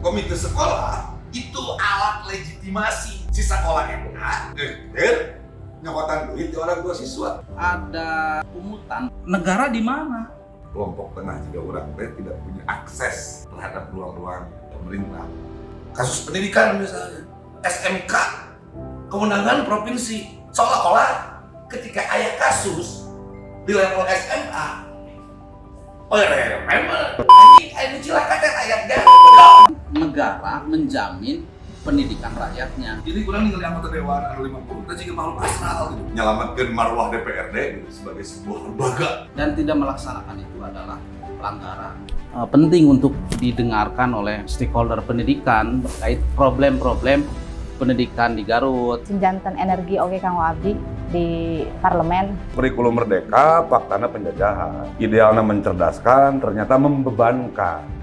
komite sekolah itu alat legitimasi si sekolah MA nyokotan duit di orang tua siswa. Ada pungutan. Negara di mana? Kelompok tengah juga orang tidak punya akses terhadap ruang-ruang pemerintah. Kasus pendidikan misalnya, SMK, kewenangan provinsi, seolah-olah ketika ada kasus di level SMA, memang ini cilaka teh rakyat Garut. Negara menjamin pendidikan rakyatnya. Jadi kurang ningali anggota dewan anu 50 teh jiga makhluk astral gitu. Nyelamatkeun marwah DPRD gitu, sebagai sebuah lembaga Dan tidak melaksanakan itu adalah pelanggaran. Penting untuk didengarkan oleh stakeholder pendidikan terkait problem-problem pendidikan di Garut. Janten energi oge kanggo abdi di parlemen. Kurikulum merdeka, faktana penjajahan. Idealnya mencerdaskan, ternyata membebankan.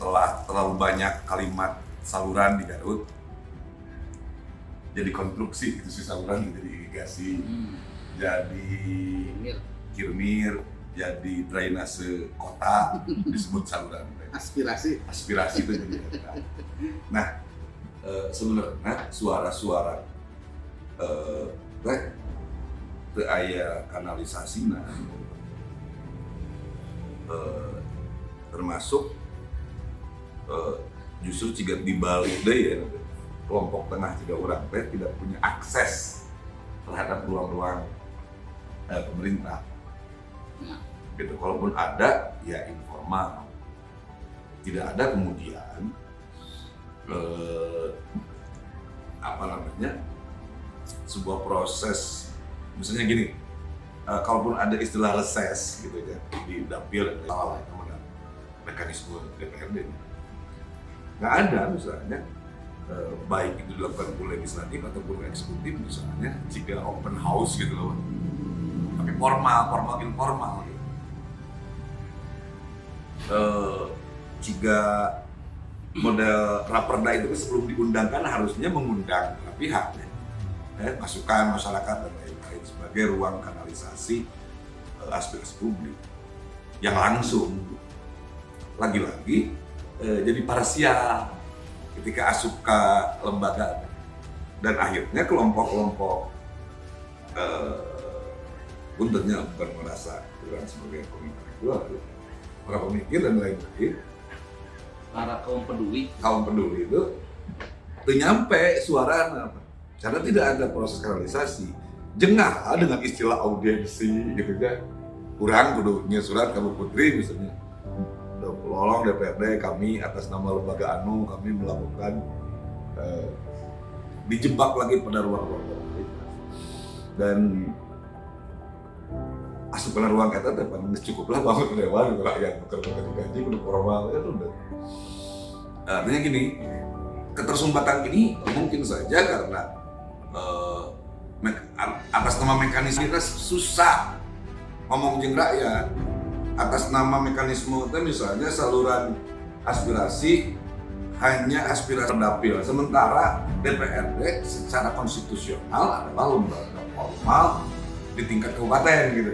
setelah terlalu banyak kalimat saluran di Garut, jadi konstruksi itu si saluran jadi irigasi, jadi kirmir, jadi drainase kota disebut saluran. Aspirasi Aspirasi itu jadi kota. Nah, sebenarnya suara-suara teu aya kanalisasina, termasuk justru jika dibalik deh ya, kelompok tengah juga orang tidak punya akses terhadap ruang-ruang pemerintah. Gitu. Kalaupun ada, ya informal. Tidak ada kemudian sebuah proses, misalnya gini, kalaupun ada istilah reses gitu ya di dapil, salah namanya mekanisme DPRD. Nggak ada misalnya, baik itu dilakukan oleh legislatif ataupun eksekutif misalnya, jika open house gitu loh, tapi formal informal gitu. Jika model raperda itu sebelum diundangkan harusnya mengundang pihak masukan masyarakat dan lain-lain sebagai ruang kanalisasi aspirasi publik yang langsung. Lagi-lagi jadi parsial ketika asup ke lembaga, dan akhirnya kelompok-kelompok buntutnya bukan merasa kurang sebagai pemimpin para pemikir dan lain-lain, para kaum peduli itu nyampe suara karena tidak ada proses kanalisasi. Jengah dengan istilah audiensi gitu kan, kurang kudunya surat kamu putri misalnya, tolong DPRD kami atas nama lembaga anu kami melakukan dijebak lagi pada ruang-ruang pemerintah, dan asup ke ruang kata depan cukuplah bangun dewan rakyat bekerja gaji kudu formal itu udah. Artinya gini, ketersumbatan ini mungkin saja karena atas nama mekanisme kita susah ngomong jeung rakyat. Atas nama mekanisme itu misalnya saluran aspirasi hanya aspirasi dapil, sementara DPRD secara konstitusional adalah lembaga formal di tingkat kabupaten gitu.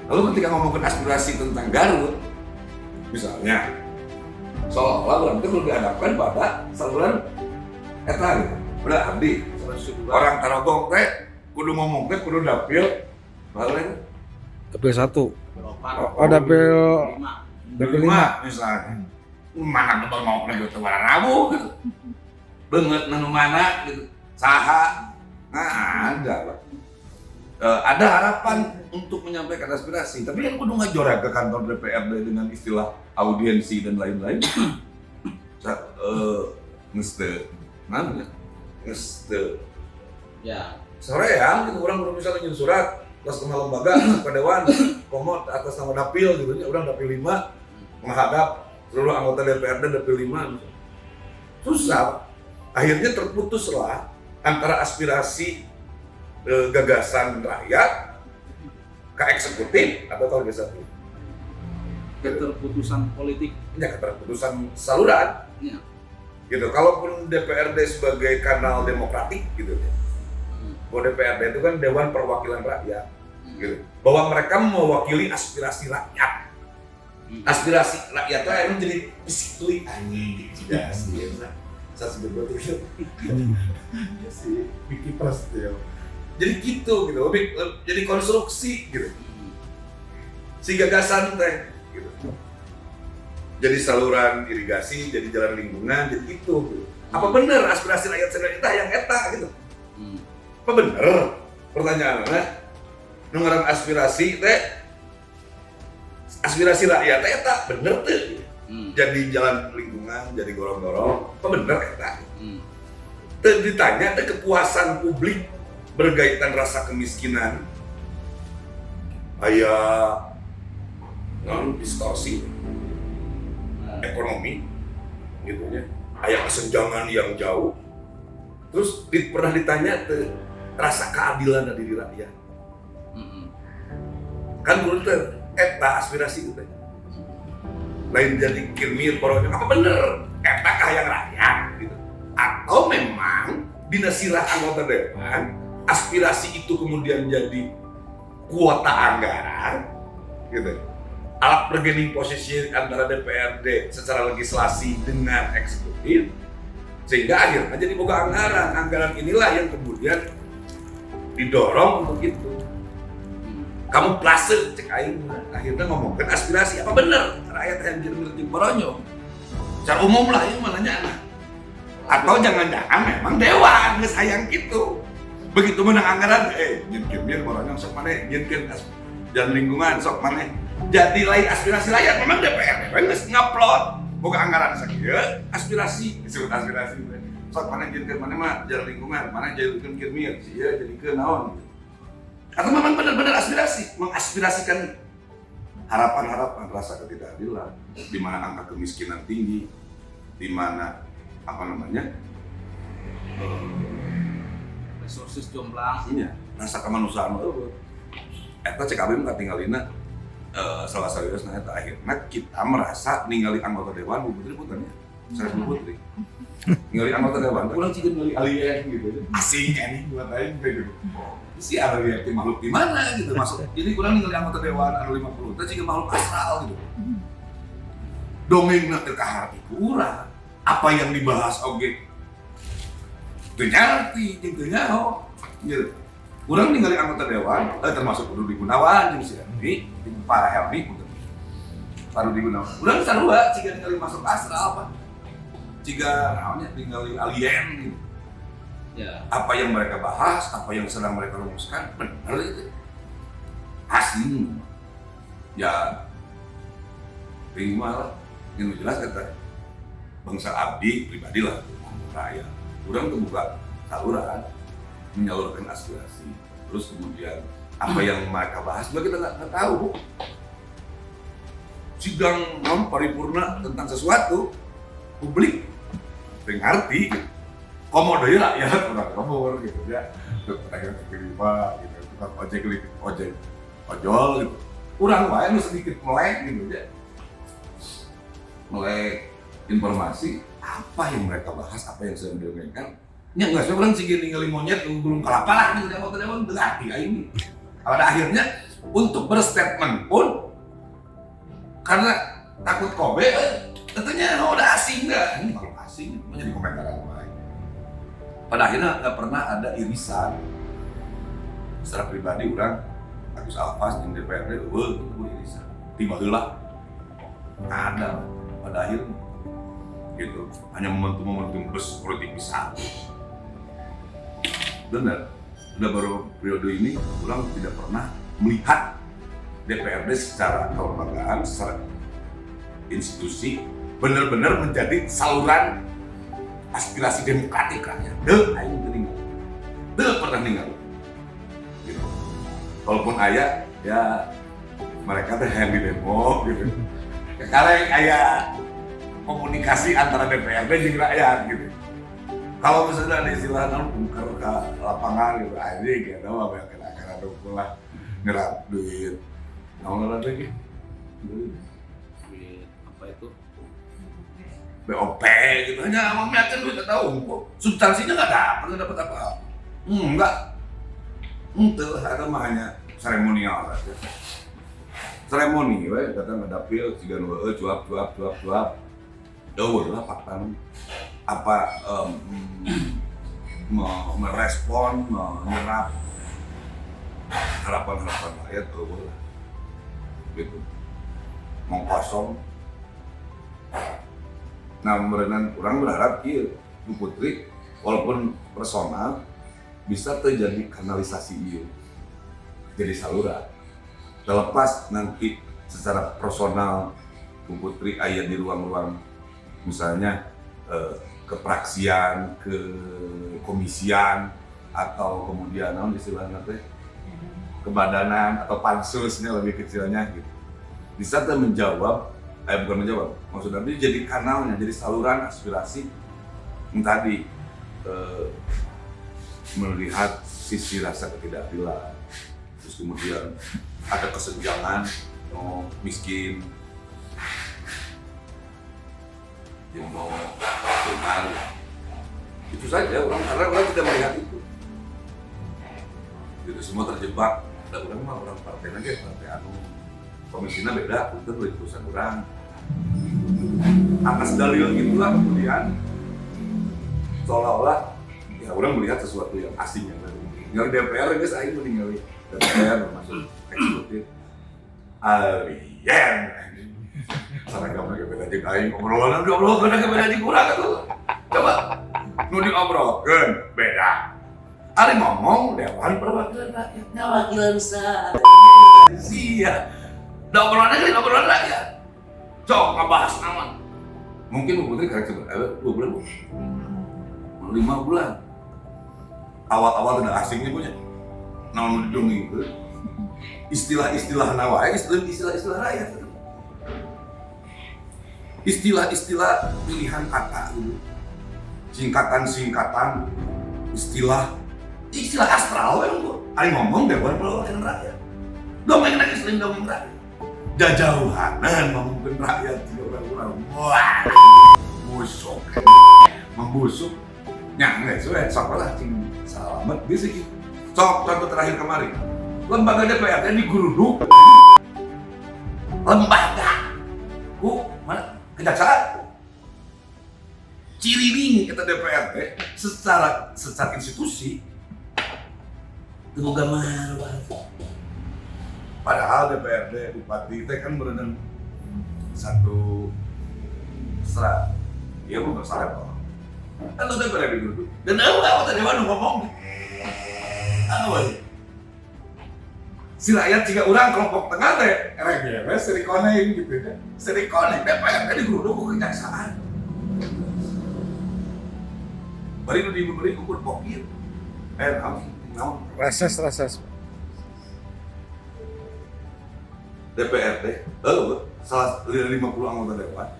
Lalu ketika ngomongin aspirasi tentang Garut misalnya, seolah-olah berarti perlu dihadapkan pada saluran eta gitu. Udah abdi orang Tarogong teh kudu ngomong teh kudu dapil balen dapil 1. Oh, dapil 5 misalnya. Mana tebal mau kena gitu warna Rabu gitu. Beungeut nu mana gitu. Saha? Nah, ada lah. Ada harapan untuk menyampaikan aspirasi, tapi yang kudu ngajorek ke kantor DPRD dengan istilah audiensi dan lain-lain. Ngeste, namanya ngeste. Ya. Sore ya, gitu orang udah bisa nyiun surat atas nama lembaga, ke dewan, komod atas nama dapil gitu, orang dapil 5 menghadap seluruh anggota DPRD dapil 5. Susah, akhirnya terputuslah antara aspirasi gagasan rakyat ke eksekutif atau ke legislatif. Keterputusan politik. Ya, keterputusan saluran. Ya. Gitu. Kalaupun DPRD sebagai kanal demokratik gitu ya. Bahwa DPRD itu kan Dewan Perwakilan Rakyat. Gitu. Bahwa mereka mewakili aspirasi rakyat. Aspirasi rakyat itu emang jadi basically anjing gitu ya sih. Saya sebut itu. Ya sih, Vicky Prasetyo. Jadi gitu. Jadi konstruksi gitu. Si gagasan teh gitu. Jadi saluran irigasi, jadi jalan lingkungan, jadi itu. Gitu. Apa bener aspirasi rakyat kita yang eta gitu? Apa bener? Pertanyaannya, nungaran aspirasi teh aspirasi rakyat eta bener tuh. Jadi jalan lingkungan, jadi gorong-gorong, apa bener eta? Ditanya ada kepuasan publik berkaitan rasa kemiskinan, kayak distorsi ekonomi, gitu ya, kayak kesenjangan yang jauh. Terus pernah ditanya rasa keadilan dari diri rakyat, kan menurut eta aspirasi itu lain jadi kirmir porongnya apa bener eta kaya rakyat gitu. Atau memang dinasirah anggota dewan aspirasi itu kemudian jadi kuota anggaran gitu, alat bargaining posisi antara DPRD secara legislasi dengan eksekutif, sehingga akhirnya jadi boga anggaran inilah yang kemudian didorong untuk itu. Kamu plase cek aing akhirnya ngomongkan aspirasi apa bener rakyat yang jadi ngerti boronyo secara umum lah ini malahnya. Atau jangan-jangan memang dewan ngesayang gitu, begitu menang anggaran nyen boronyo sok maneh nyen jalan lingkungan sok maneh, jadi lain aspirasi rakyat. Memang DPR geus ngupload boga anggaran sakieu aspirasi disebut aspirasi sok maneh nyen maneh mah jalan lingkungan maneh jadikeun kirmir sia jadikeun naon. Atau memang benar-benar aspirasi, mengaspirasikan harapan-harapan rasa ketidakadilan, di mana angka kemiskinan tinggi, di mana resources jomplang, rasa kemanusiaan itu. Eta cek abim katinggalina salah seriusna eta akhirnya kita merasa ningali anggota dewan Bu Putri putarnya. Saya Bu Putri. Ningali anggota dewan, ulang cikin ningali alien gitu. Asing ini buat aing gitu. Si alien itu makhluk di mana gitu masuk. Jadi kurang ningali anggota dewan anu 50 teh ciga makhluk astral gitu. Dongengna teh ka hati urang. Apa yang dibahas oge teu ngarti jeung teu nyaho. Gitu. Urang ningali anggota dewan termasuk Rudi Gunawan jeung si Helmi, Pak Helmi puter. Pak Rudi Gunawan. Urang sarua ciga ningali masuk astral apa? Ciga naonnya ningali alien gitu. Ya. Apa yang mereka bahas, apa yang sedang mereka rumuskan, benar itu. Asli. Ya, minimal, yang jelas kata bangsa abdi pribadi lah, rakyat. Kurang terbuka saluran, menyalurkan aspirasi. Terus kemudian apa yang mereka bahas, juga kita nggak tahu. Sidang paripurna tentang sesuatu, publik ngerti. Komodo ya rakyat orang komor gitu ya, akhirnya kelima gitu, tukang ojol gitu, kurang wae nu sedikit melek gitu ya, melek informasi apa yang mereka bahas, apa yang sedang diomongkan, nya nggak seorang sih ningali monyet belum kelapa lah gitu dewa dewa berarti ini, pada akhirnya untuk berstatement pun karena takut kobe, tentunya udah asing dah, ini kalau asing menjadi komentar apa? Pada akhirnya nggak pernah ada irisan. Secara pribadi orang Agus Alfas di DPRD, irisan. Tiba heula ada pada akhirnya, gitu. Hanya momentum bus politik bisa. Benar. Udah baru periode ini, orang tidak pernah melihat DPRD secara kelembagaan, secara institusi benar-benar menjadi saluran aspirasi demokratik rakyat. Aing meninggal. Pernah meninggal. Gitu. Walaupun aya, ya mereka teh yang di demo gitu. Karena aya komunikasi antara DPRD jeung rakyat gitu. Kalau misalnya ada istilah bungker ke lapangan gitu, anjing gitu, apa yang kena dukul lah, ngerap duit. Nggak lagi. Duit apa itu? BOP gitu, hanya memiakan duit, gak tahu kok substansinya nggak dapat apa-apa. Enggak, itu ada mah hanya seremonial saja. seremoni we datang ngadapil siga nu cuap eueuh lah fakta apa merespon menyerap harapan rakyat eueuh lah gitu mau kosong. Nah merenang orang berharap ieu Bu Putri walaupun personal bisa terjadi kanalisasi ieu jadi saluran. Terlepas nanti secara personal Bu Putri aya di ruang-ruang misalnya ke praksian, ke komisian atau kemudian naon istilahnya teh kebadanan atau pansusnya lebih kecilnya gitu. Bisa tuh menjawab, bukan menjawab, maksudnya dia jadi kanalnya, jadi saluran aspirasi yang tadi melihat sisi rasa ketidakadilan, terus kemudian ada kesenjangan, miskin, yang mau tunggal, itu saja karena orang tidak melihat itu. Jadi semua terjebak, dan orang partai lagi, partai anu komisinya beda, itu dari perusahaan orang. Atas dalil itulah kemudian seolah-olah ya orang melihat sesuatu yang asing yang baru. Tinggal DPR guys, aing meninggali DPR masuk eksekutif. Alien. Sareng gambar beda jeung aing obrolan beda jeung urang atuh. Coba nu diobrolkeun beda. Ari ngomong Dewan Perwakilan Rakyatnya wakilan sah. Sia. Obrolan rakyat. Cok ngebahas nama. Mungkin Bu Putri karek 2 bulan. 5 bulan. Awal-awal tidak asingnya punya. Namun didongeng itu. Istilah-istilah nawae, istilah-istilah rakyat. Istilah-istilah pilihan kata gitu. Singkatan-singkatan istilah astral yang gua. Ari ngomong Dewan Perwakilan Rakyat. Dongeng lagi sering dongeng rakyat. Jajauhanan ngomongin rakyat tiga orang. Wah, busuk. Membusuk. Nyang sudah sapalah cing selamat bisa gitu. Sok contoh terakhir kemarin. Lembaga DPR yang diguruduk. Lembaga. Mana? Kejaksaan. Ciri kita DPR secara institusi itu boga marwah. Padahal DPRD Bupati itu kan berenang satu serat. Dia bukan salah kok. Kan lu DPRD gitu. Dan apa tadi mana ngomong? Si rakyat jika orang kelompok tengah teh, RGS seri koneng gitu kan. Seri koneng DPRD digeruduk ke kejaksaan. Bari nu diberi ukur pokir. Naon? Reses. DPRD, salah 50 anggota dewan,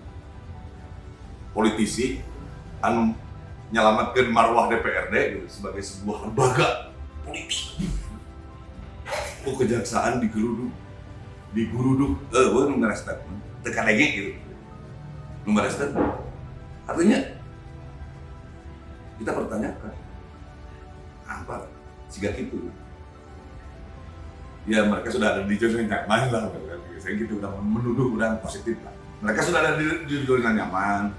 politisi, anu nyelamatkan marwah DPRD gitu, sebagai sebuah lembaga politik. Kejaksaan diguruduk, nomor statement, tekan lagi gitu, nomor statement. Artinya kita pertanyakan, apa jika gitu? Ya mereka sudah ada di zona nyaman lah, saya gitu udah menuduh udah positif lah. Mereka sudah ada di zona nyaman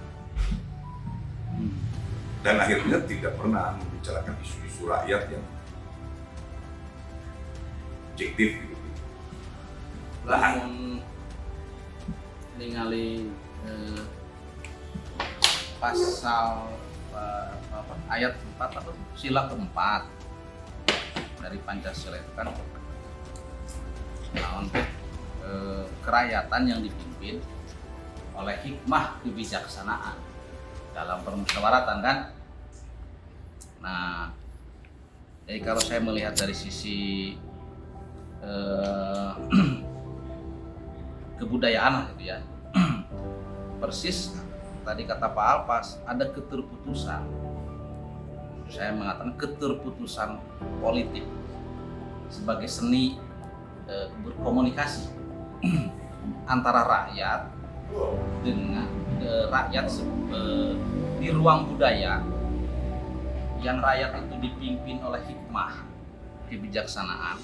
dan akhirnya tidak pernah membicarakan isu-isu rakyat yang objektif gitu. Lamun ningali pasal ayat 4 atau sila keempat dari Pancasila itu kan kerakyatan yang dipimpin oleh hikmah kebijaksanaan dalam permusyawaratan kan. Nah, jadi kalau saya melihat dari sisi kebudayaan gitu ya, persis tadi kata Pak Alpas ada keterputusan. Saya mengatakan keterputusan politik sebagai seni berkomunikasi antara rakyat dengan rakyat di ruang budaya yang rakyat itu dipimpin oleh hikmah kebijaksanaan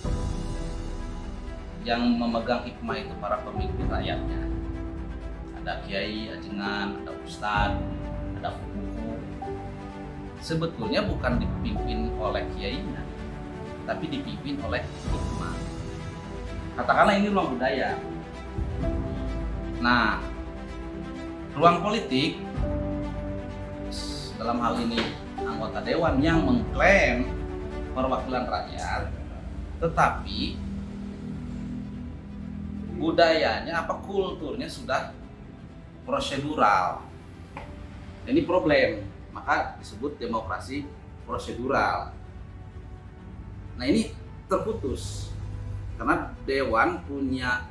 yang memegang hikmah itu para pemimpin rakyatnya. Ada kiai, ajengan, ada ustadz, ada buku. Sebetulnya bukan dipimpin oleh kiainya, tapi dipimpin oleh hikmah. Katakanlah ini ruang budaya. Nah, ruang politik dalam hal ini anggota dewan yang mengklaim perwakilan rakyat, tetapi budayanya kulturnya sudah prosedural. Ini problem, maka disebut demokrasi prosedural. Nah, ini terputus karena dewan punya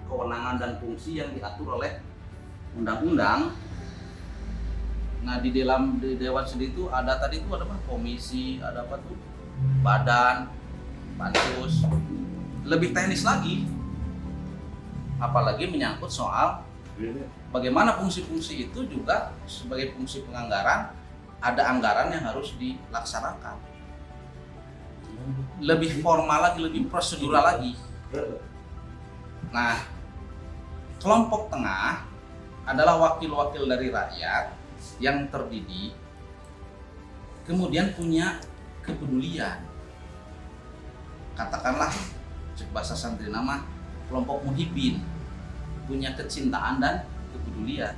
kewenangan dan fungsi yang diatur oleh undang-undang. Nah, di dewan sendiri itu ada apa? Komisi, ada apa tuh? Badan, pansus. Lebih teknis lagi. Apalagi menyangkut soal bagaimana fungsi-fungsi itu juga sebagai fungsi penganggaran, ada anggaran yang harus dilaksanakan. Lebih formal lagi, lebih prosedural lagi. Nah, kelompok tengah adalah wakil-wakil dari rakyat yang terdidik, kemudian punya kepedulian. Katakanlah bahasa santri nama kelompok muhibbin, punya kecintaan dan kepedulian.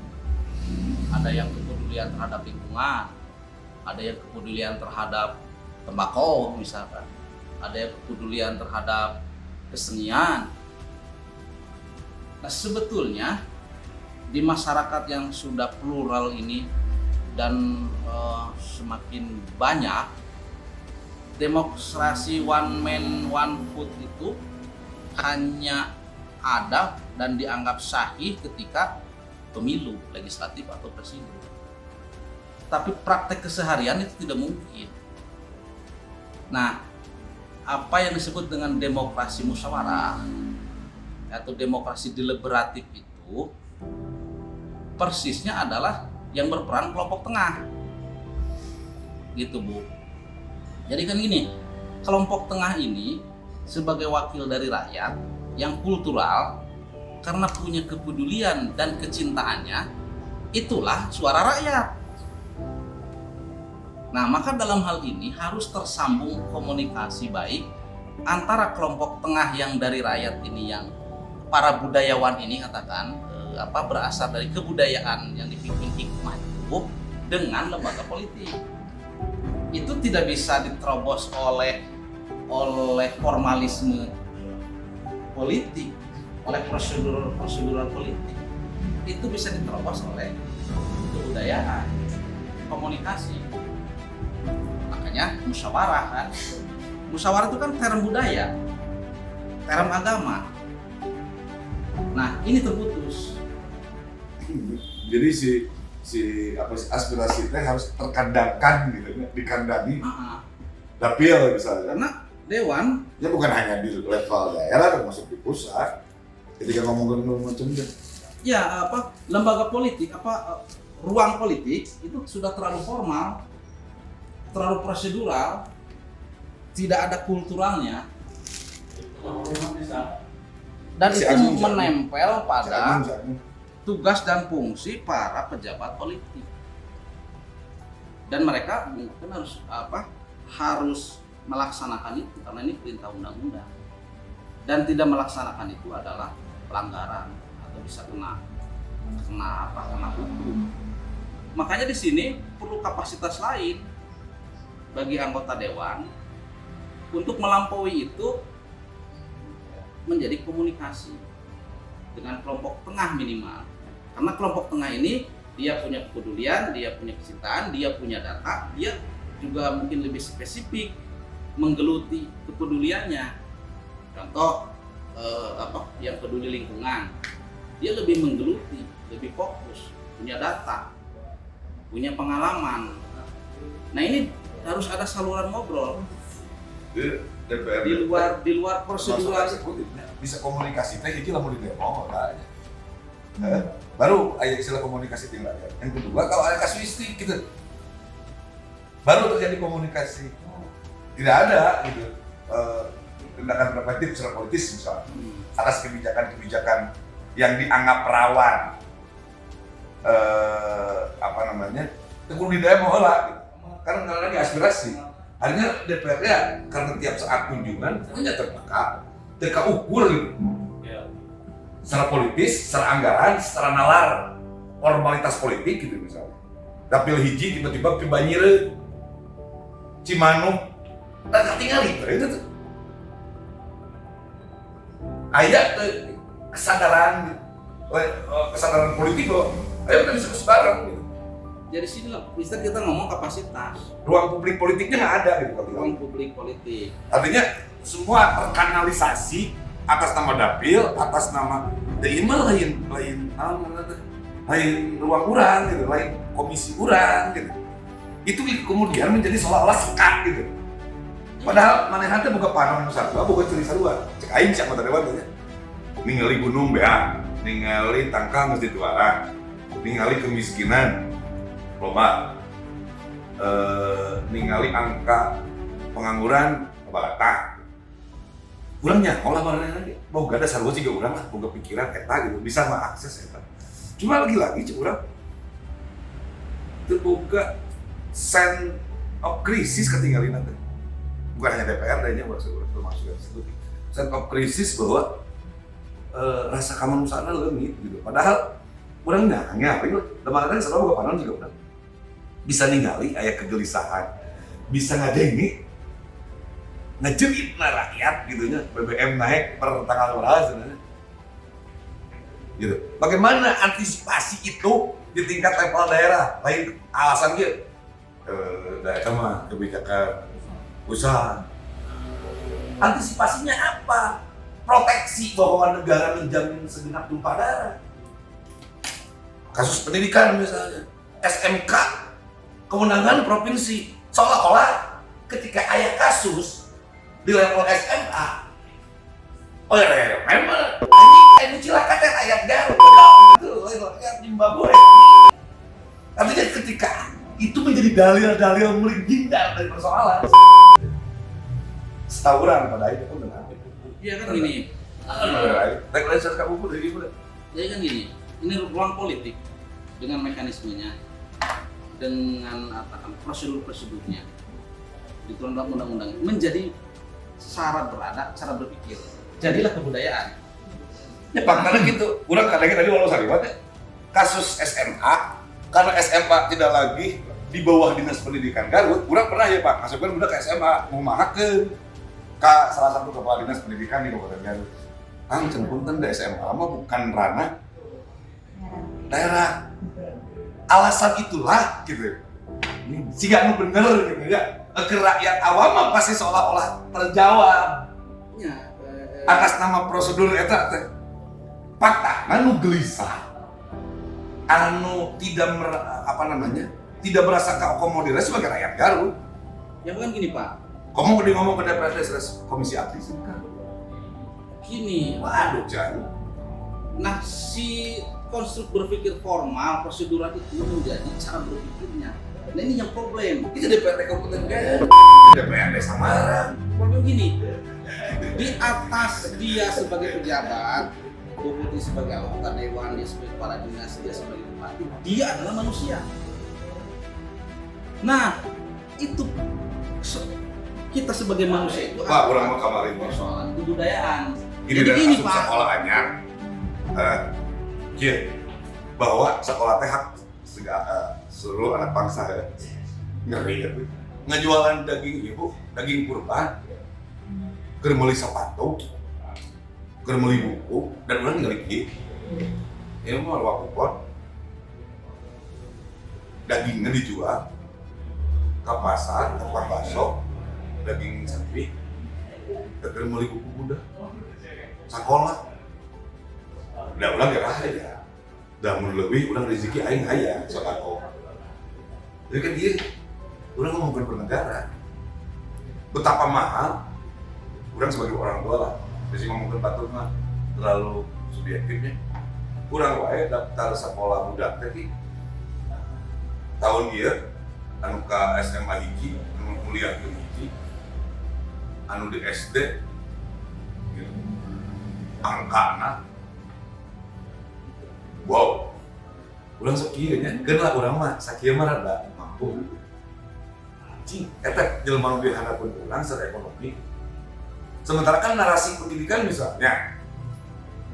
Ada yang kepedulian terhadap lingkungan, ada yang kepedulian terhadap tembakau misalkan, ada yang kepedulian terhadap kesenian. Nah, sebetulnya di masyarakat yang sudah plural ini dan semakin banyak, demokrasi one man one vote itu hanya ada dan dianggap sahih ketika pemilu legislatif atau presiden. Tapi praktek keseharian itu tidak mungkin. Nah, apa yang disebut dengan demokrasi musyawarah atau demokrasi deliberatif itu persisnya adalah yang berperan kelompok tengah, gitu Bu. Jadi kan gini, kelompok tengah ini sebagai wakil dari rakyat yang kultural, karena punya kepedulian dan kecintaannya, itulah suara rakyat. Nah, maka dalam hal ini harus tersambung komunikasi baik antara kelompok tengah yang dari rakyat ini, yang para budayawan ini katakan berasal dari kebudayaan yang dipimpin hikmah itu, dengan lembaga politik. Itu tidak bisa diterobos oleh formalisme politik, oleh prosedural politik. Itu bisa diterobos oleh kebudayaan, komunikasi. Makanya musyawarah kan. Musyawarah itu kan term budaya, term agama. Nah, ini terputus. Jadi aspirasi itu harus terkandangkan gitu, dikandani. Dapil misalnya. Karena dewan ya bukan hanya di level daerah, termasuk di pusat. Ketika ngomongin macam itu. Ya, lembaga politik, ruang politik itu sudah terlalu formal, terlalu prosedural, tidak ada kulturalnya. Dan itu menempel pada tugas dan fungsi para pejabat politik. Dan mereka mungkin harus melaksanakan itu karena ini perintah undang-undang. Dan tidak melaksanakan itu adalah pelanggaran atau bisa kena hukum. Makanya di sini perlu kapasitas lain bagi anggota dewan untuk melampaui itu, menjadi komunikasi dengan kelompok tengah minimal. Karena kelompok tengah ini dia punya kepedulian, dia punya kecintaan, dia punya data, dia juga mungkin lebih spesifik menggeluti kepeduliannya. Contoh yang peduli lingkungan, dia lebih menggeluti, lebih fokus, punya data, punya pengalaman. Nah, ini harus ada saluran ngobrol. DPR di luar prosedural bisa komunikasi teh iki lamun di demo aja. Baru aya istilah komunikasi tinggal rakyat. Yang kedua, kalau ada kasuistik gitu, baru terjadi komunikasi. Tidak ada gitu tindakan preventif secara politis misalnya atas kebijakan-kebijakan yang dianggap rawan teguh di daya mau lah gitu. Karena nggak lagi aspirasi. Akhirnya DPR ya karena tiap saat kunjungan hanya terukur gitu. Secara politis, secara anggaran, secara nalar, formalitas politik gitu misalnya. Dapil hiji tiba-tiba ke Banyire, Cimanuk, tak ketinggalan itu tuh. Aya kesadaran politik loh. Ayo kita diskusi bareng gitu. Jadi sini lah, bisa kita ngomong kapasitas. Ruang publik politiknya nggak ada gitu. Ruang publik politik. Artinya semua terkanalisasi atas nama dapil, atas nama lain ruang urang gitu, lain komisi urang gitu. Itu kemudian menjadi seolah-olah sekat gitu. Padahal manehna teh boga panon sarua, boga ciri sarua. Cek aing sia mata dewan teh. Ningali gunung bea, ningali tangka mesti tuaran, ningali kemiskinan loba. Ningali angka pengangguran batak. Urangnya olah manehna ge boga da sarua siga urang lah, boga pikiran eta gitu, bisa mengakses eta. Cuma lagi-lagi cek urang teu boga sense of crisis ketinggalin teh. Bukan hanya DPR, dan yang termasuk yang situ. Sense of crisis bahwa rasa kemanusiaan leungit gitu. Padahal urang nanya, lemah-lemah selalu boga panon juga urang. Bisa ningali aya kegelisahan, bisa ngadengi ngejerit rakyat gitu nya, BBM naik per tanggal berapa sebenarnya. Gitu. Bagaimana antisipasi itu di tingkat level daerah? Lain alasan gitu. Daerah mah kebijakan usaha. Antisipasinya apa? Proteksi bahwa negara menjamin segenap tumpah darah. Kasus pendidikan misalnya, SMK, kewenangan provinsi, seolah-olah ketika ada kasus di level SMA, oh ya, memang ini cilaka teh rakyat Garut, itu rakyat Zimbabwe. Artinya ketika itu menjadi dalil-dalil menghindar dari persoalan. Setawuran pada itu pun benar. Iya kan gini. Regulasi kamu pun dari mana? Jadi kan gini, ini ruang politik dengan mekanismenya, dengan prosedur-prosedurnya diturunkan dalam undang-undang menjadi cara beradab, cara berpikir. Jadilah kebudayaan. Ya faktanya gitu. Urang kadang tadi walau sariwat ya. Kasus SMA karena SMA tidak lagi di bawah Dinas Pendidikan Garut, urang pernah ya Pak, masukkan budak ke SMA, mau mahakeun ke salah satu kepala Dinas Pendidikan di Kabupaten Garut. Kang cenah punten da SMA mah bukan ranah daerah. Alasan itulah gitu. Siga nu bener gitu ya. Ke rakyat awam mah pasti seolah-olah terjawab. Ya, Atas nama prosedur eta teh. Fakta anu gelisah. Anu tidak tidak merasa keakomodir sebagai rakyat Garut. ya bukan gini Pak. Ngomong ke DPRD komisi aktif kan. Gini, Waduh jangan. nah si konstruk berpikir formal, prosedural itu menjadi cara berpikirnya. Nah ini yang problem. Itu DPRD Kabupaten Garut. DPRD Samarang. Problem gini, di atas dia sebagai pejabat, Bupati sebagai anggota dewan, dia sebagai kepala dinas, dia sebagai bupati, dia adalah manusia. Nah, itu kita sebagai manusia itu Pak, urang mau kamarin persoalan kebudayaan. Ini Jadi dari gini asup Pak, sekolah anyar. Bahwa sekolah teh hak seluruh anak bangsa ya. Ngeri ya. Ngejualan daging ibu, daging kurban. Keur meuli sepatu. Keur meuli buku dan urang ngeri kieu. Ieu mah wakupon. Dagingnya dijual ke pasar, ke tukang bakso, daging sapi. Keur meuli buku budak. Sekolah. Udah ulang ya aja. Udah mun leuwih ulang rezeki aing aya sodako. Jadi kan dia ulang ngomong bernegara. Betapa mahal urang sebagai orang tua lah. Jadi ngomongkeun batur mah terlalu subjektifnya. Urang wae daftar sekolah budak teh tahun ieu anu ka SMA hiji, anu kuliah ke hiji, anu di SD angkana. Wow. Urang sok kieu nya, geun lah urang mah sakieu mah rada mampu. Cing, eta jelema nu diharapkeun urang secara ekonomi. Sementara kan narasi pendidikan misalnya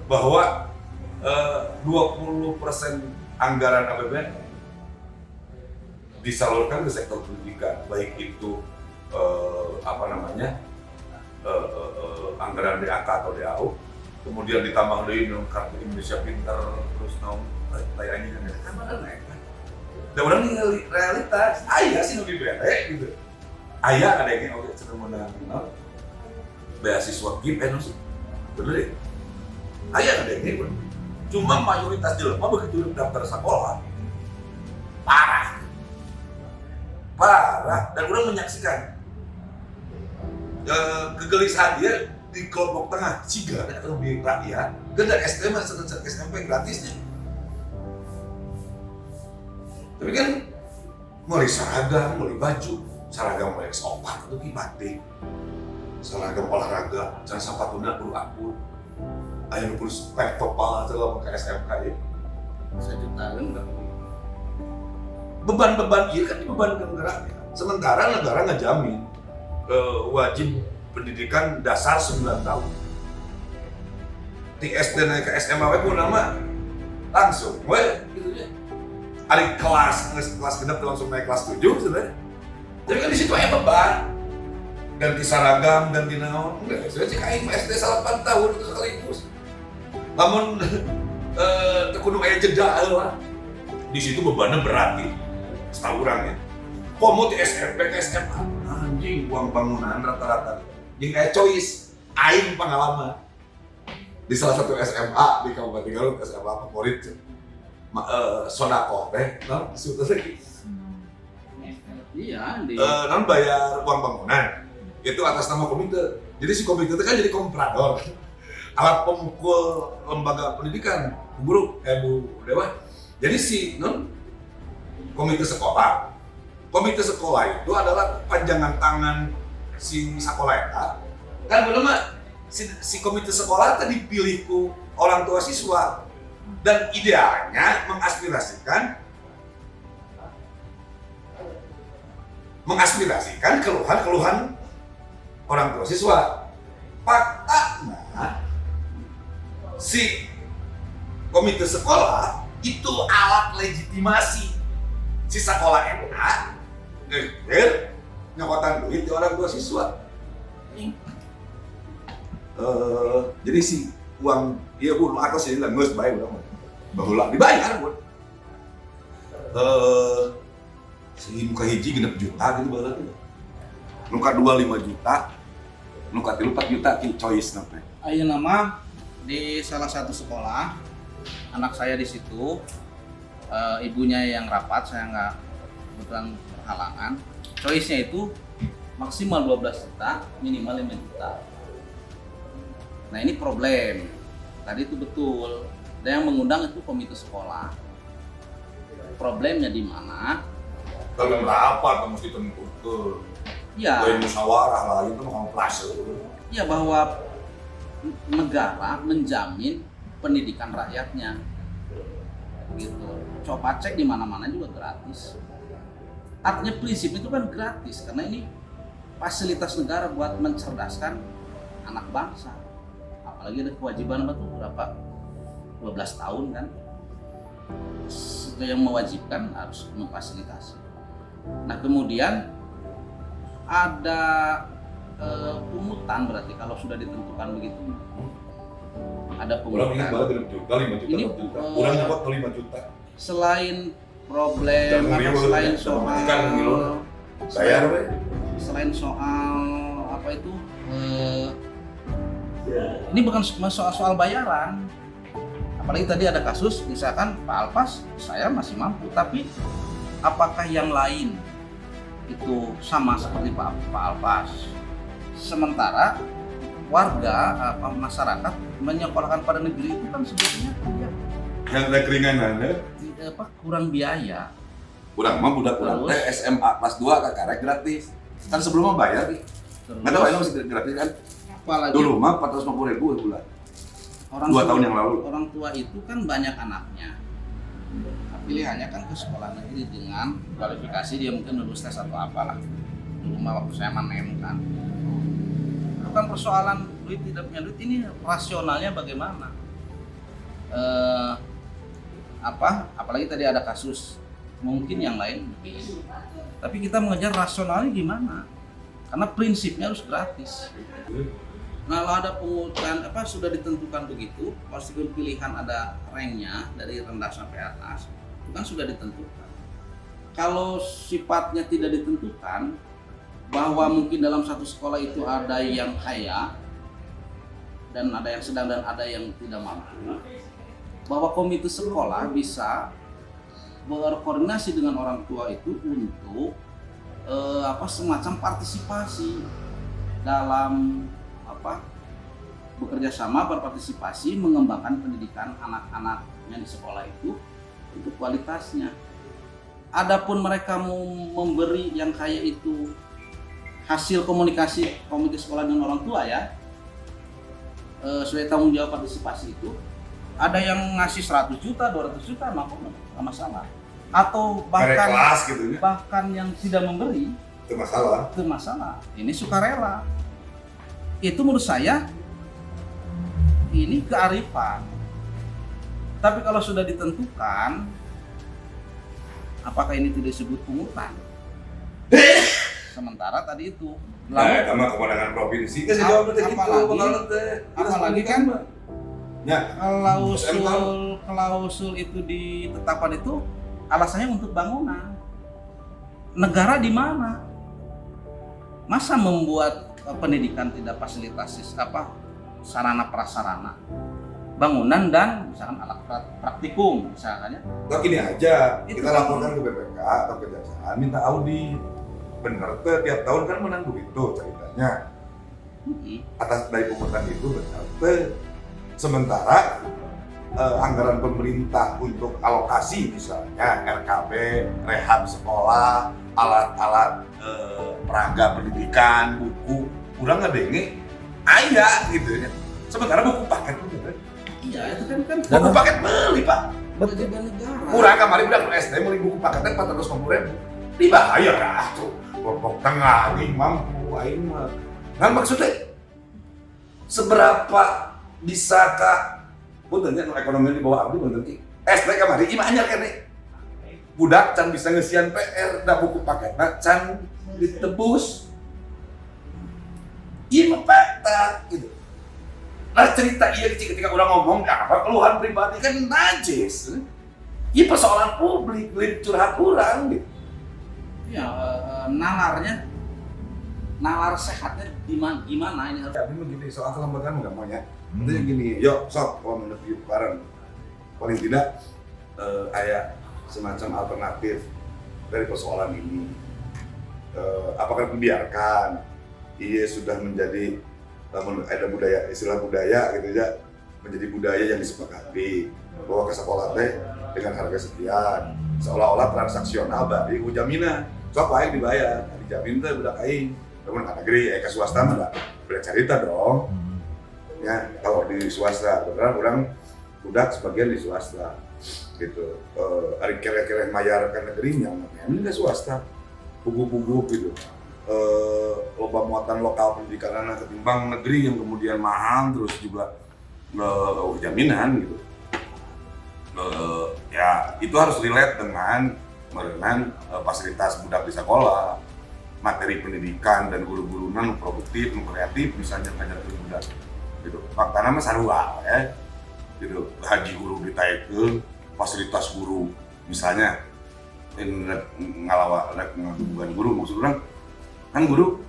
bahwa 20% anggaran APBN disalurkan ke sektor pendidikan, baik itu anggaran DAK atau DAU, kemudian ditambah dari kartu Indonesia Pintar, terus layarnya kan mana naik kan? Dan orang ini realitas, ayah sih lebih bere gitu. Ayah ada yang oke sedang menang beasiswa GIP sih, bener ya? Ayah ada yang ini, cuma mayoritas jelema begitu daftar sekolah parah, dan orang menyaksikan kegelisahan dia di kelompok tengah ciga atau di rakyat, kan dari SD masuk ke SMP gratisnya. Tapi kan mulai seragam, mulai baju, seragam mulai sopan atau batik, seragam olahraga, jangan sampai tunda perlu aku. Ayo nulis spek topal atau ke SMK ya. Sejuta kan berapa? Beban-beban iya kan dibebankan negara. Sementara negara ngejamin wajib pendidikan dasar 9 tahun. Di SD naik ke SMA pun nama langsung, gitu ya. Ada kelas genap langsung naik kelas 7 sebenarnya. Jadi kan di situ ada beban. Ganti seragam, ganti naon. Enggak, saya cek aing SD 8 tahun itu sekaligus. Namun kudu aya jeda lah. Di situ bebannya berat nih. Setahu orang ya. Komo di SMP ke SMA, anjing uang bangunan rata-rata. Yang kayak choice, aing pengalaman. Di salah satu SMA di Kabupaten Garut, SMA favorit. Sodako teh, non sudah lagi. Iya, non bayar uang bangunan. Itu atas nama komite. Jadi si komite itu kan jadi komprador. Alat pemukul lembaga pendidikan, Bu Dewa. Jadi si non komite sekolah. Komite sekolah itu adalah panjangan tangan si sekolah itu. Kan belum si komite sekolah tadi dipilih orang tua siswa dan idealnya mengaspirasikan keluhan-keluhan orang tua siswa. Faktanya si komite sekolah itu alat legitimasi si sekolah enak nyokotan duit di orang tua siswa. Jadi si uang iya pun atas ini lah nggak sebaik udah bahulah dibayar pun. Si muka hiji 6 juta gitu berarti. Nuka 2 5 juta, nuka 3 4 juta ki choice namanya. Ayo nama di salah satu sekolah, anak saya di situ, ibunya yang rapat, saya nggak kebetulan berhalangan. Choice-nya itu maksimal 12 juta, minimal 5 juta. Nah ini problem. Tadi itu betul. Dan yang mengundang itu komite sekolah. Problemnya di mana? Kalau rapat mesti tentu. Ya. Boleh musyawarah lah itu mau plase. Ya bahwa negara menjamin pendidikan rakyatnya. Gitu. Coba cek di mana-mana juga gratis. Artinya prinsip itu kan gratis karena ini fasilitas negara buat mencerdaskan anak bangsa. Apalagi ada kewajiban berapa 12 tahun kan. Yang mewajibkan harus memfasilitasi. Nah kemudian ada pungutan berarti kalau sudah ditentukan begitu. Ada pungutan. Orang ingat banget 5 juta, 5 juta, Ini, 5 juta. Orang dapat 5 juta. Selain problem, selain soal bayar selain soal apa itu ini bukan soal bayaran. Apalagi tadi ada kasus misalkan Pak Alpas saya masih mampu, tapi apakah yang lain itu sama seperti Pak Alpas? Sementara warga masyarakat menyekolahkan pada negeri itu kan sebetulnya yang ada keringanan kurang biaya. Kurang mah budak kurang teh SMA kelas 2 kakarek gratis. Kan sebelumnya bayar nih. Nggak tahu ini masih gratis kan? Apalagi Dulu mah 450.000 bulan. 2 tahun yang lalu. Orang tua itu kan banyak anaknya. Pilihannya kan ke sekolah negeri dengan kualifikasi dia mungkin lulus tes atau apalah. Dulu mah waktu saya manem kan. Bukan persoalan duit tidak punya duit, ini rasionalnya bagaimana? Apalagi tadi ada kasus, mungkin yang lain lebih. Tapi kita mengejar rasionalnya gimana? Karena prinsipnya harus gratis. Nah, kalau ada pungutan sudah ditentukan begitu, pasti pilihan ada ranknya dari rendah sampai atas, itu kan sudah ditentukan. Kalau sifatnya tidak ditentukan, bahwa mungkin dalam satu sekolah itu ada yang kaya dan ada yang sedang dan ada yang tidak mampu, bahwa komite sekolah bisa berkoordinasi dengan orang tua itu untuk semacam partisipasi dalam bekerja sama, berpartisipasi mengembangkan pendidikan anak-anaknya di sekolah itu untuk kualitasnya. Adapun mereka mau memberi yang kaya itu hasil komunikasi komite sekolah dengan orang tua ya, sebagai tanggung jawab partisipasi itu, ada yang ngasih 100 juta, 200 juta, nggak masalah. Atau bahkan kelas gitu ya. Bahkan yang tidak memberi, Itu masalah. itu masalah. Ini sukarela. Itu menurut saya ini kearifan. Tapi kalau sudah ditentukan, apakah ini tidak disebut pungutan? Sementara tadi itu Nah, sama kewenangan provinsi kan jawab teh gitu, apalagi kan ya, klausul itu ditetapkan itu alasannya untuk bangunan. Negara di mana? Masa membuat pendidikan tidak fasilitasi sarana prasarana, bangunan dan misalkan alat praktikum misalnya. Atau gini aja, Itu kita kan- laporkan ke BPK atau kejaksaan, minta audit. Bener tuh, tiap tahun kan menang duit tuh ceritanya. Atas dari pungutan itu bener tuh. Sementara anggaran pemerintah untuk alokasi misalnya RKB, rehab sekolah, alat-alat peraga pendidikan, buku, kurang ngedenge ayah gitu ya. Sementara buku paket bener. Iya, itu kan Buku paket beli Pak. kewajiban negara. Kurang kemarin udah ke SD beli buku paketnya 450.000. Dibayar dah tuh. Kelompok tengah nih mampu aing mah. Nah maksudnya seberapa bisakah puntennya ekonomi di bawah abdi punten ki. SD kamari imah anyar kene. Budak can bisa ngesian PR da buku paketna can ditebus. Ieu mah fakta gitu. Nah cerita iya ketika orang ngomong keluhan pribadi kan najis. Ini persoalan publik, lain curhat orang gitu. Ya, nalar sehatnya gimana ini harus. Tapi begini, soal kelembagaan nggak mau ya. Intinya gini, yuk sok kalau menuju bareng. Paling tidak ada semacam alternatif dari persoalan ini. Apakah dibiarkan? Iya sudah menjadi ada budaya, istilah budaya gitu ya, menjadi budaya yang disepakati bahwa ke sekolah teh dengan harga sekian, seolah-olah transaksional bari jaminan. Sok aing dibayar, dijamin teh budak aing. Namun ka negeri, ke swasta mah da beda cerita dong. Ya, kalau di swasta, beneran orang budak sebagian di swasta gitu. Ari kere-kere mayar ke negerinya, ini ke swasta. Pugu-pugu gitu. Loba muatan lokal pendidikan anak ketimbang negeri yang kemudian mahal terus juga jaminan gitu. Ya itu harus relate dengan fasilitas budak di sekolah, materi pendidikan dan guru-guru non produktif, non kreatif misalnya ngajar budak gitu. Faktana mah sarua ya. Gitu. Haji guru ditaikeun, fasilitas guru misalnya ngadugan guru maksud orang kan guru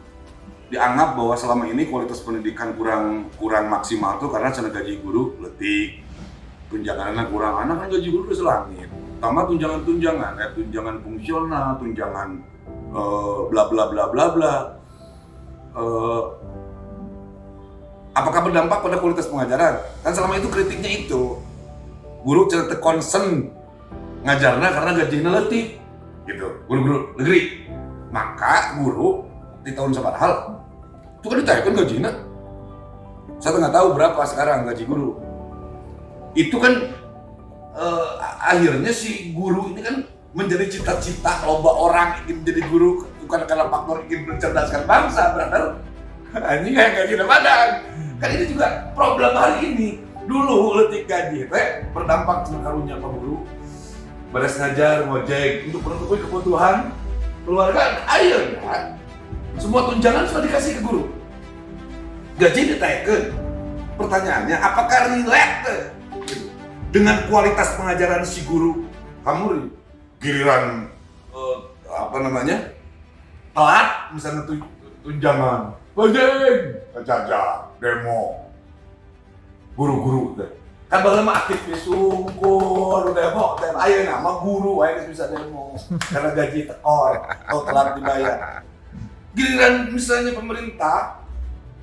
dianggap bahwa selama ini kualitas pendidikan kurang maksimal tuh karena cara gaji guru letih, tunjangannya kurang, anak kan gaji guru udah selangit, tambah tunjangan ya tunjangan fungsional, tunjangan bla bla bla bla bla. Apakah berdampak pada kualitas pengajaran? Kan selama itu kritiknya itu guru cerita concern ngajarnya karena gajinya letih gitu, guru-guru negeri. Maka guru di tahun sepadahal itu kan ditaikkan gajinya. Saya nggak tahu berapa sekarang gaji guru. Itu kan akhirnya si guru ini kan menjadi cita-cita loba orang ingin menjadi guru, bukan karena faktor ingin mencerdaskan bangsa, brother. Ini kayak gini padang. Kan ini juga problem hari ini. Dulu letik gaji berdampak sama karunya Pak Guru. Beres ngajar, ngojek untuk menutupi kebutuhan keluarga. Ayo kan. Semua tunjangan sudah dikasih ke guru. Gaji ditaikkan. Pertanyaannya, apakah relate dengan kualitas pengajaran si guru? Kamu giliran telat misalnya tunjangan, bajeng, jajak, demo, guru-guru teh. Kan baheula mah aktif di sungkur demo teh. Ayeuna nama guru aya bisa demo karena gaji tekor atau telat dibayar. Giliran misalnya pemerintah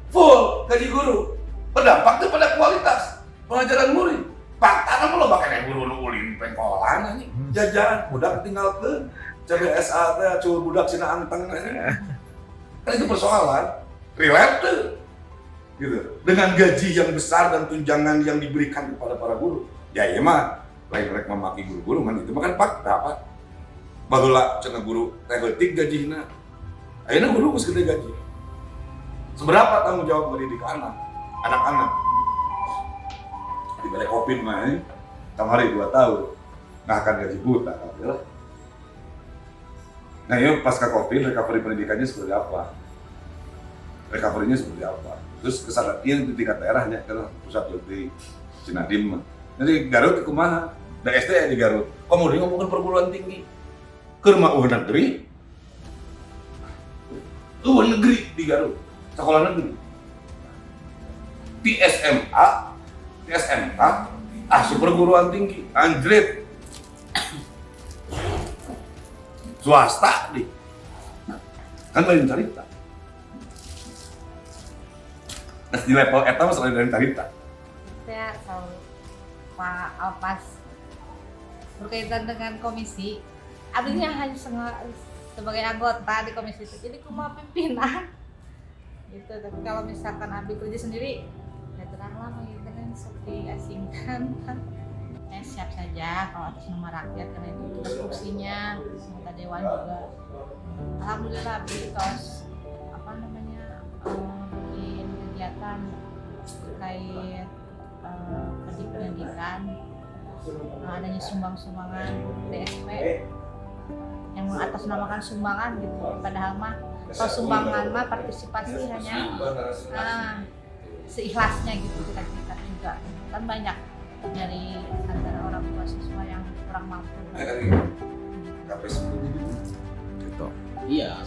full gaji guru, berdampak tuh pada kualitas pengajaran murid. Fakta lo bakal guru nu ulin pengkolan anjing, jajan budak tinggalkeun, CBSA teh cuy budak cina anteng anjing. Kan itu persoalan relate tuh. Gitu. Dengan gaji yang besar dan tunjangan yang diberikan kepada para guru. Ya iya mah lain rek memaki guru-guru man itu mah kan fakta Pak. Baheula cenah guru teh leutik gajina. Ayeuna guru geus gede gaji. Seberapa tanggung jawab mendidik anak-anak? Di balik Covid mah, kamari 2 tahun, nah akan gaji buta, lah. Nah yuk pasca Covid, recovery pendidikannya seperti apa? Recovery-nya seperti apa? Terus kesadaran di tingkat daerahnya, karena pusat di Cinadim mah. Jadi Garut itu kumaha? Da SD di Garut. Kemudian ngomongin perguruan tinggi, ke rumah negeri, negeri di Garut, sekolah negeri. Di SMA, di SMK, perguruan tinggi, anjrit. Swasta di. Kan lain cerita. Nah, di level eta mah selain dari cerita. Saya selalu Pak Alpas berkaitan dengan komisi. Abdinya hanya sebagai anggota di komisi itu, jadi kumaha pimpinan. Gitu. Tapi kalau misalkan Abi kerja sendiri, ya teranglah dengan seperti asingkan kan. Siap saja kalau atas nama rakyat karena itu tugas fungsinya, anggota dewan juga. Alhamdulillah Abi terus bikin kegiatan terkait pendidikan, adanya sumbangan DSP yang mengatasnamakan sumbangan gitu. Padahal mah kalau sumbangan mah partisipasi hanya seikhlasnya gitu kita juga kan banyak dari antara orang tua siswa yang kurang mampu. Gitu. Iya.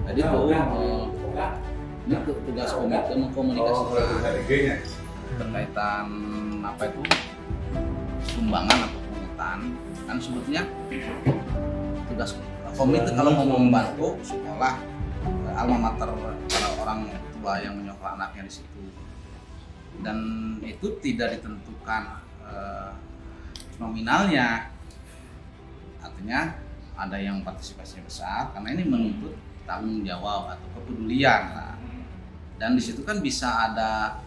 Tadi tuh ini tugas komite mengkomunikasikan berkaitan apa itu sumbangan atau pungutan. Kan sebetulnya tugas komite kalau mau membantu sekolah alma mater para orang tua yang menyekolah anaknya di situ. Dan itu tidak ditentukan nominalnya, artinya ada yang partisipasinya besar karena ini menuntut tanggung jawab atau kepedulian lah. Dan di situ kan bisa ada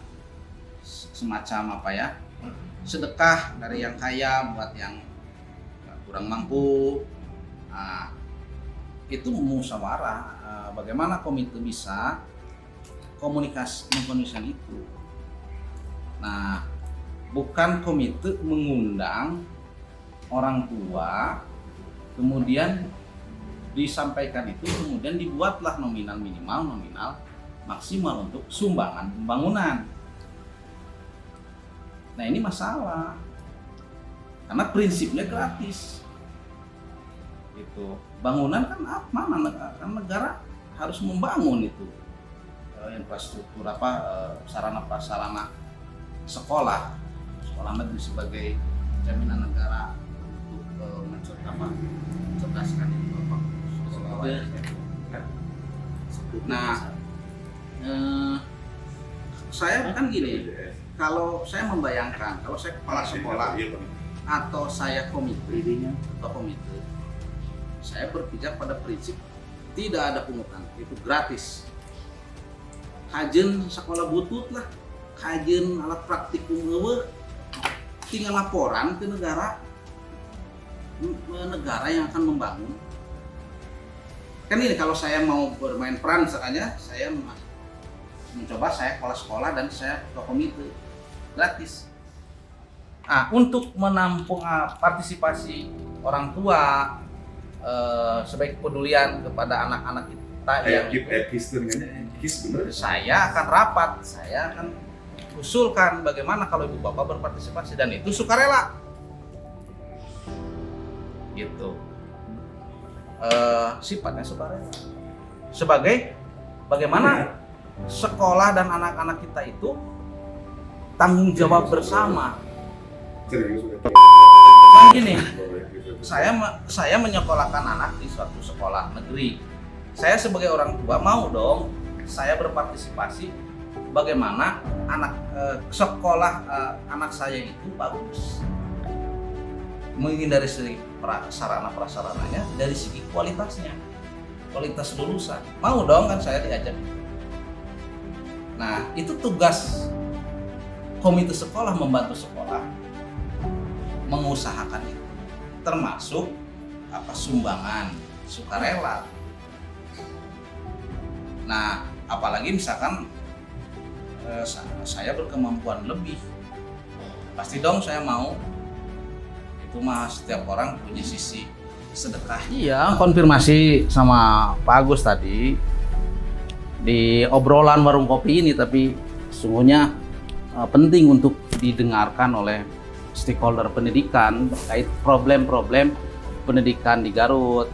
semacam sedekah dari yang kaya buat yang kurang mampu. Nah, itu musyawarah bagaimana komite bisa mengkomunikasikan itu. Nah, bukan komite mengundang orang tua, kemudian disampaikan itu, kemudian dibuatlah nominal minimal, nominal maksimal untuk sumbangan pembangunan. Nah ini masalah, karena prinsipnya gratis. Gitu. Bangunan kan negara harus membangun itu infrastruktur sarana prasarana sekolah negeri sebagai jaminan negara untuk mencerdaskan itu Nah, saya kan gini, kalau saya membayangkan, kalau saya kepala sekolah atau saya komite, saya berpijak pada prinsip tidak ada pungutan, itu gratis. Kajian sekolah butut lah, kajian alat praktikum eueuh, tinggal laporan ke negara yang akan membangun. Kan ini kalau saya mau bermain peran misalnya, saya mencoba saya kepala sekolah dan saya ke komite gratis. Nah, untuk menampung partisipasi orang tua, sebagai kepedulian kepada anak-anak kita yang saya akan rapat, saya akan usulkan bagaimana kalau ibu bapak berpartisipasi, dan itu sukarela gitu. Sifatnya sukarela sebagai bagaimana sekolah dan anak-anak kita itu tanggung jawab bersama. Gini, saya menyekolahkan anak di suatu sekolah negeri. Saya sebagai orang tua mau dong saya berpartisipasi bagaimana sekolah anak saya itu bagus, menghindari segi sarana prasarananya, dari segi kualitasnya, kualitas lulusan. Mau dong kan saya diajak. Nah, itu tugas komite sekolah, membantu sekolah mengusahakan itu, termasuk sumbangan sukarela. Nah, apalagi misalkan saya berkemampuan lebih, pasti dong saya mau. Itu mah setiap orang punya sisi sedekah. Iya, konfirmasi sama Pak Agus tadi di obrolan warung kopi ini, tapi sungguhnya penting untuk didengarkan oleh stakeholder pendidikan terkait problem-problem pendidikan di Garut,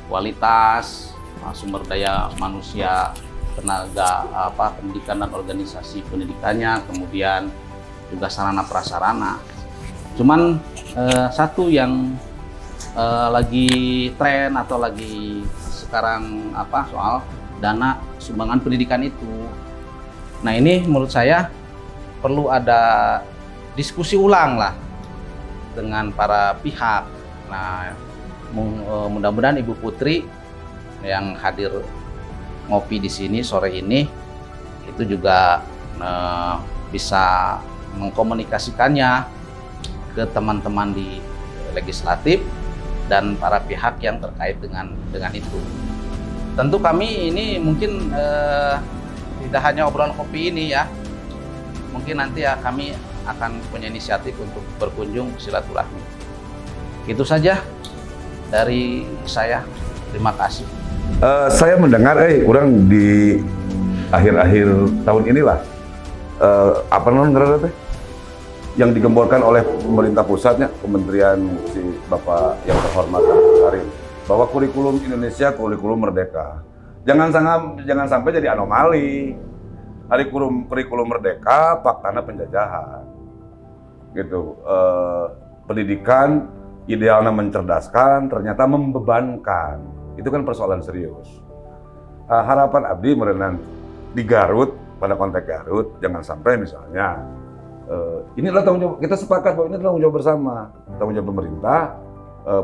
kualitas, sumber daya manusia, tenaga pendidikan dan organisasi pendidikannya, kemudian juga sarana prasarana. Cuman satu yang lagi tren atau lagi sekarang soal dana sumbangan pendidikan itu. Nah, ini menurut saya perlu ada diskusi ulang lah dengan para pihak. Nah, mudah-mudahan Ibu Putri yang hadir ngopi di sini sore ini itu juga bisa mengkomunikasikannya ke teman-teman di legislatif dan para pihak yang terkait dengan itu. Tentu kami ini mungkin tidak hanya obrolan kopi ini ya, mungkin nanti ya kami akan punya inisiatif untuk berkunjung silaturahmi. Itu saja dari saya. Terima kasih. Saya mendengar, kurang di akhir-akhir tahun inilah, yang digemborkan oleh pemerintah pusatnya, Kementerian si Bapak yang terhormat Karim, bahwa kurikulum Indonesia kurikulum merdeka. Jangan sampai jadi anomali. Hari kurikulum merdeka, faktanya penjajahan. Gitu. Pendidikan idealnya mencerdaskan, ternyata membebankan. Itu kan persoalan serius. Harapan abdi merenang di Garut, pada konteks Garut, jangan sampai misalnya ini adalah tanggung jawab, kita sepakat bahwa ini adalah tanggung jawab bersama, tanggung jawab pemerintah,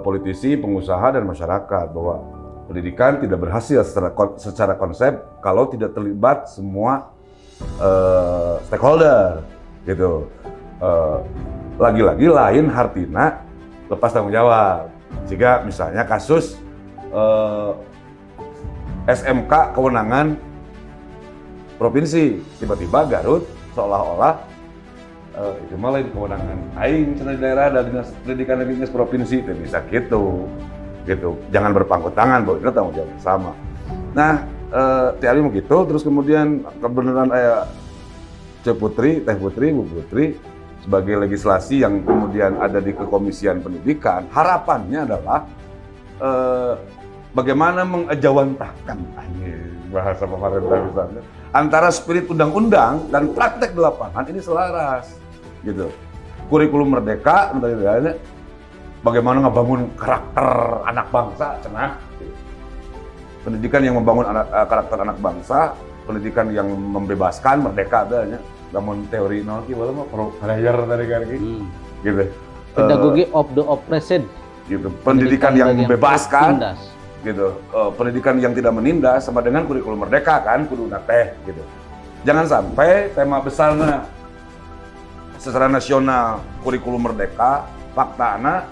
politisi, pengusaha, dan masyarakat, bahwa pendidikan tidak berhasil secara konsep kalau tidak terlibat semua stakeholder, gitu. Lagi-lagi lain hartina lepas tanggung jawab. Jika misalnya kasus SMK kewenangan provinsi, tiba-tiba Garut seolah-olah itu malah kewenangan aing di daerah dan dinas pendidikan dan dinas provinsi, itu bisa gitu. Jangan berpangku tangan, bahwa itu tanggung jawab bersama. Nah, Teh begitu, terus kemudian kebenaran Teh Putri, Bu Putri sebagai legislasi yang kemudian ada di Kekomisian Pendidikan, harapannya adalah bagaimana mengejawantahkan bahasa pemerintah misalnya antara spirit undang-undang dan praktek di lapangan ini selaras, gitu. Kurikulum merdeka, bagaimana ngebangun karakter anak bangsa, cenah. Pendidikan yang membangun karakter anak bangsa, pendidikan yang membebaskan, merdeka adanya. Namun teori nanti malah mah pro player tadi kan gitu. Pedagogi of the oppressed. Gitu. Pendidikan yang membebaskan. Gitu. Pendidikan yang tidak menindas sama dengan kurikulum merdeka kan kudu teh gitu. Jangan sampai tema besarnya secara nasional kurikulum merdeka, faktana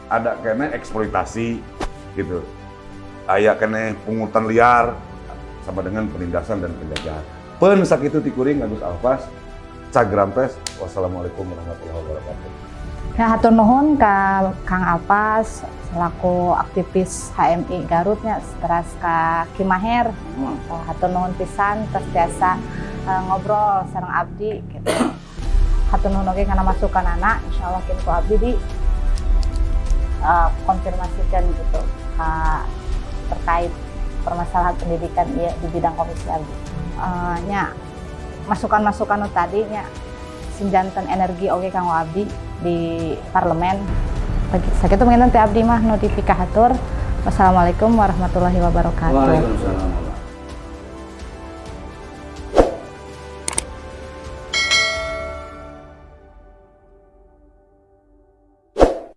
ada kene eksploitasi gitu. Aya kene pungutan liar sama dengan penindasan dan penjajahan. Pen sakitu ti kuring Agus Alfas, cagrampes. Wassalamualaikum warahmatullahi wabarakatuh. Ya, hatur nuhun ka Kang Alpas selaku aktivis HMI Garutnya, teras ka Kimaher. Hatur nuhun pisan terus biasa ngobrol sareng abdi gitu. Hatur nuhun oge kana masukan anak, insyaallah kitu abdi di konfirmasikan gitu terkait permasalahan pendidikan ya di bidang komisi abdi. Nya masukan-masukan tadi nya sinjanten energi oge kanggo abdi di parlemen. Sakitu mungkin nanti abdi mah notifikator. Wassalamualaikum warahmatullahi wabarakatuh. Waalaikumsalam.